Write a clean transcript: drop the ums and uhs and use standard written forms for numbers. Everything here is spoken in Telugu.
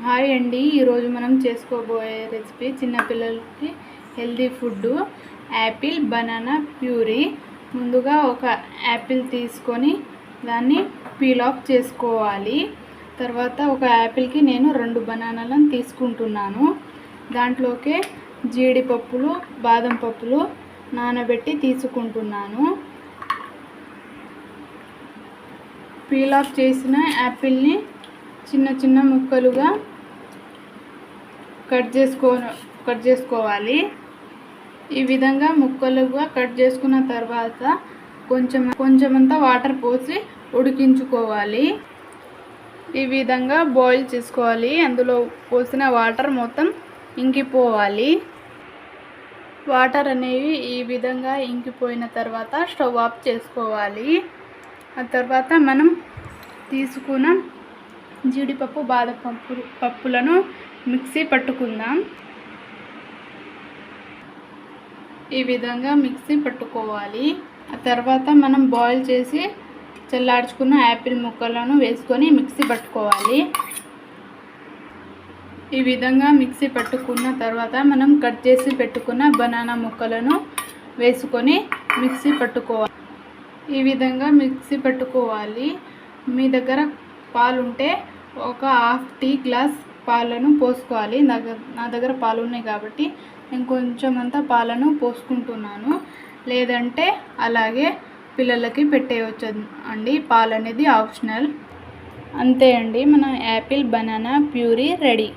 హాయ్ అండి, ఈరోజు మనం చేసుకోబోయే రెసిపీ చిన్నపిల్లలకి healthy food Apple banana puree. ముందుగా ఒక యాపిల్ తీసుకొని దాన్ని పీల్ ఆఫ్ చేసుకోవాలి. తర్వాత ఒక యాపిల్కి నేను 2 బనానాలను తీసుకుంటున్నాను. దాంట్లోకే జీడిపప్పులు బాదం పప్పులు నానబెట్టి తీసుకుంటున్నాను. పీల్ ఆఫ్ చేసిన యాపిల్ని చిన్న చిన్న ముక్కలుగా కట్ చేసుకోవాలి. ఈ విధంగా ముక్కలుగా కట్ చేసుకున్న తర్వాత కొంచెమంతా వాటర్ పోసి ఉడికించుకోవాలి. ఈ విధంగా బాయిల్ చేసుకోవాలి. అందులో పోసిన వాటర్ మొత్తం ఇంకిపోవాలి. వాటర్ అనేవి ఈ విధంగా ఇంకిపోయిన తర్వాత స్టవ్ ఆఫ్ చేసుకోవాలి. ఆ తర్వాత మనం తీసుకున్న జీడిపప్పు బాదం పప్పులను మిక్సీ పట్టుకుందాం. ఈ విధంగా మిక్సీ పట్టుకోవాలి. ఆ తర్వాత మనం బాయిల్ చేసి చల్లార్చుకున్న యాపిల్ ముక్కలను వేసుకొని మిక్సీ పట్టుకోవాలి. ఈ విధంగా మిక్సీ పట్టుకున్న తర్వాత మనం కట్ చేసి పెట్టుకున్న బనానా ముక్కలను వేసుకొని మిక్సీ పట్టుకోవాలి. ఈ విధంగా మిక్సీ పట్టుకోవాలి. మీ దగ్గర పాలు ఉంటే ఒక హాఫ్ టీ గ్లాస్ పాలను పోసుకోవాలి. నా దగ్గర పాలు ఉన్నాయి కాబట్టి నేను కొంచెం అంతా పాలను పోసుకుంటున్నాను. లేదంటే అలాగే పిల్లలకి పెట్టేయచ్చు అండి. పాలు అనేది ఆప్షనల్. అంతే అండి, మన యాపిల్ బనానా ప్యూరీ రెడీ.